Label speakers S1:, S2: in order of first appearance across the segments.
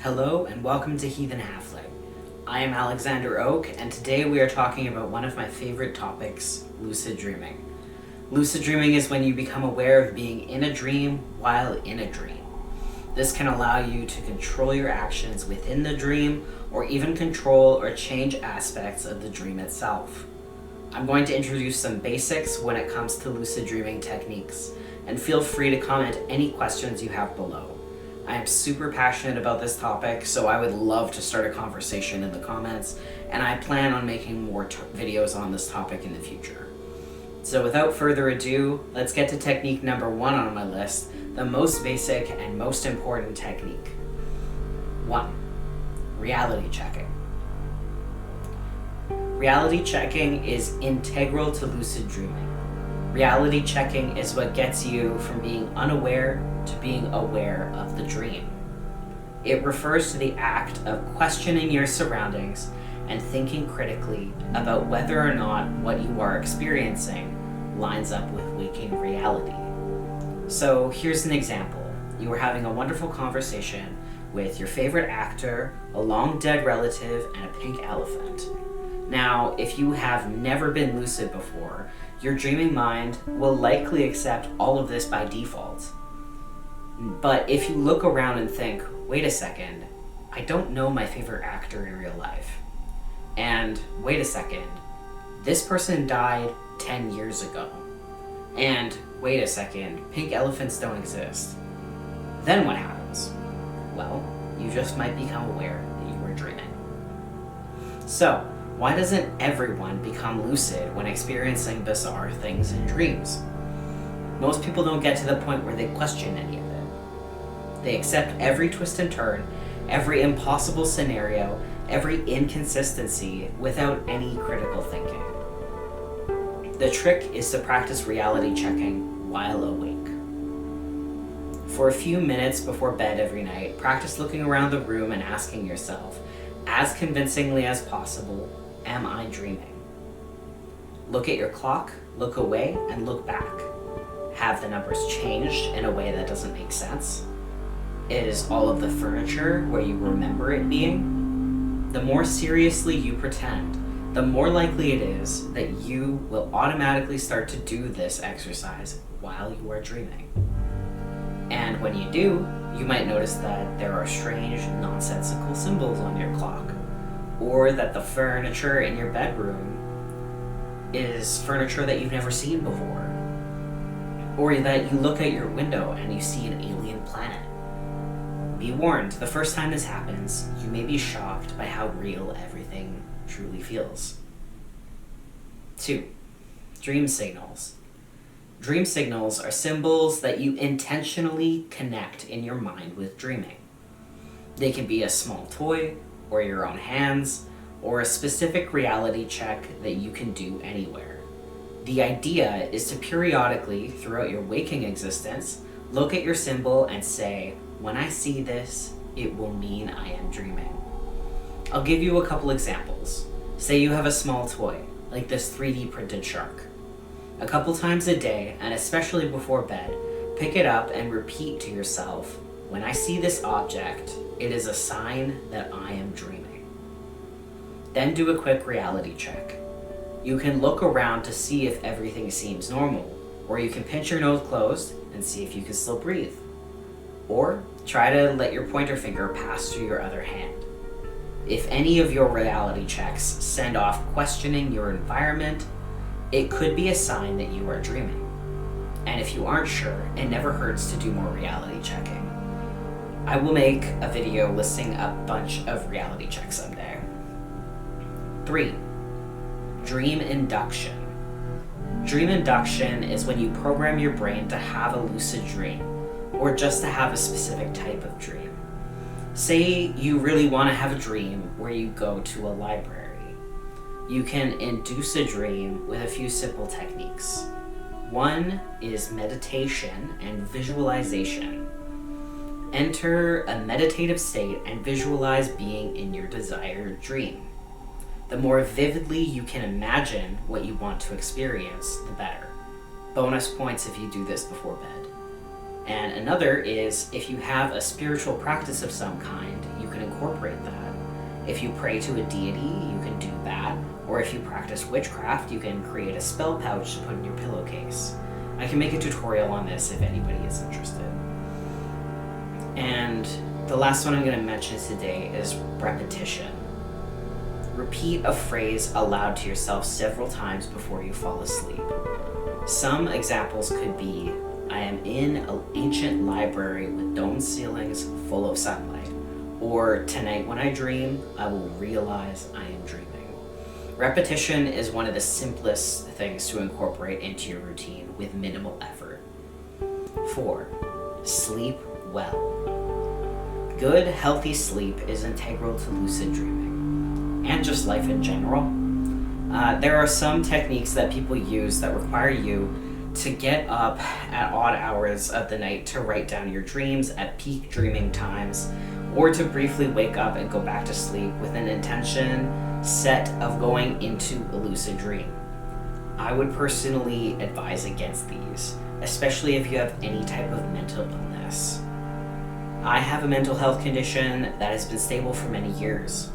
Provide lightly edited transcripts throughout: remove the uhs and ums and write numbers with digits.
S1: Hello and welcome to Heathen Halfling. I am Alexander Oak, and today we are talking about one of my favorite topics, lucid dreaming. Lucid dreaming is when you become aware of being in a dream while in a dream. This can allow you to control your actions within the dream, or even control or change aspects of the dream itself. I'm going to introduce some basics when it comes to lucid dreaming techniques, and feel free to comment any questions you have below. I am super passionate about this topic, so I would love to start a conversation in the comments, and I plan on making more videos on this topic in the future. So without further ado, let's get to technique number 1 on my list, the most basic and most important technique. 1. Reality checking. Reality checking is integral to lucid dreaming. Reality checking is what gets you from being unaware to being aware of the dream. It refers to the act of questioning your surroundings and thinking critically about whether or not what you are experiencing lines up with waking reality. So here's an example. You were having a wonderful conversation with your favorite actor, a long dead relative, and a pink elephant. Now, if you have never been lucid before, your dreaming mind will likely accept all of this by default. But if you look around and think, wait a second, I don't know my favorite actor in real life. And wait a second, this person died 10 years ago. And wait a second, pink elephants don't exist. Then what happens? Well, you just might become aware that you were dreaming. So, why doesn't everyone become lucid when experiencing bizarre things in dreams? Most people don't get to the point where they question any of it. They accept every twist and turn, every impossible scenario, every inconsistency without any critical thinking. The trick is to practice reality checking while awake. For a few minutes before bed every night, practice looking around the room and asking yourself, as convincingly as possible, am I dreaming? Look at your clock, look away, and look back. Have the numbers changed in a way that doesn't make sense? Is all of the furniture where you remember it being? The more seriously you pretend, the more likely it is that you will automatically start to do this exercise while you are dreaming. And when you do, you might notice that there are strange, nonsensical symbols on your clock, or that the furniture in your bedroom is furniture that you've never seen before, or that you look at your window and you see an alien planet. Be warned, the first time this happens, you may be shocked by how real everything truly feels. 2. Dream signals. Dream signals are symbols that you intentionally connect in your mind with dreaming. They can be a small toy, or your own hands, or a specific reality check that you can do anywhere. The idea is to periodically, throughout your waking existence, look at your symbol and say, when I see this, it will mean I am dreaming. I'll give you a couple examples. Say you have a small toy, like this 3D printed shark. A couple times a day, and especially before bed, pick it up and repeat to yourself, when I see this object, it is a sign that I am dreaming. Then do a quick reality check. You can look around to see if everything seems normal, or you can pinch your nose closed and see if you can still breathe. Or try to let your pointer finger pass through your other hand. If any of your reality checks send off questioning your environment, it could be a sign that you are dreaming. And if you aren't sure, it never hurts to do more reality checking. I will make a video listing a bunch of reality checks someday. 3. Dream induction. Dream induction is when you program your brain to have a lucid dream, or just to have a specific type of dream. Say you really want to have a dream where you go to a library. You can induce a dream with a few simple techniques. One is meditation and visualization. Enter a meditative state and visualize being in your desired dream. The more vividly you can imagine what you want to experience, the better. Bonus points if you do this before bed. And another is if you have a spiritual practice of some kind, you can incorporate that. If you pray to a deity, you can do that. Or if you practice witchcraft, you can create a spell pouch to put in your pillowcase. I can make a tutorial on this if anybody is interested. And the last one I'm going to mention today is repetition. Repeat a phrase aloud to yourself several times before you fall asleep. Some examples could be, I am in an ancient library with domed ceilings full of sunlight. Or, tonight when I dream, I will realize I am dreaming. Repetition is one of the simplest things to incorporate into your routine with minimal effort. 4. Sleep well. Good, healthy sleep is integral to lucid dreaming, and just life in general. There are some techniques that people use that require you to get up at odd hours of the night to write down your dreams at peak dreaming times, or to briefly wake up and go back to sleep with an intention set of going into a lucid dream. I would personally advise against these, especially if you have any type of mental illness. I have a mental health condition that has been stable for many years,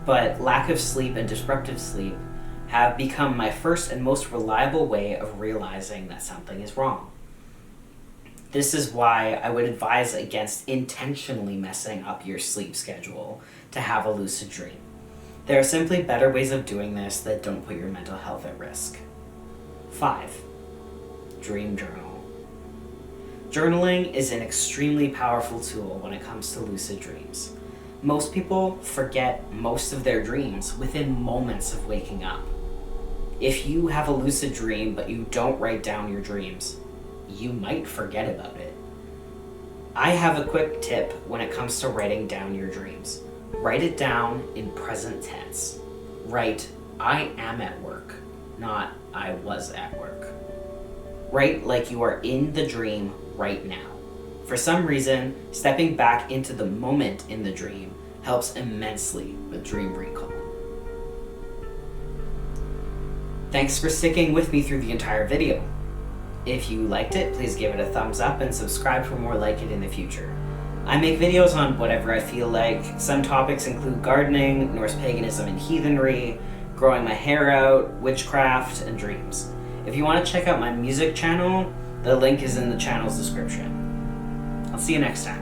S1: but lack of sleep and disruptive sleep have become my first and most reliable way of realizing that something is wrong. This is why I would advise against intentionally messing up your sleep schedule to have a lucid dream. There are simply better ways of doing this that don't put your mental health at risk. 5. Dream journal. Journaling is an extremely powerful tool when it comes to lucid dreams. Most people forget most of their dreams within moments of waking up. If you have a lucid dream but you don't write down your dreams, you might forget about it. I have a quick tip when it comes to writing down your dreams. Write it down in present tense. Write, I am at work, not I was at work. Write like you are in the dream right now. For some reason, stepping back into the moment in the dream helps immensely with dream recall. Thanks for sticking with me through the entire video. If you liked it, please give it a thumbs up and subscribe for more like it in the future. I make videos on whatever I feel like. Some topics include gardening, Norse paganism and heathenry, growing my hair out, witchcraft, and dreams. If you want to check out my music channel, the link is in the channel's description. I'll see you next time.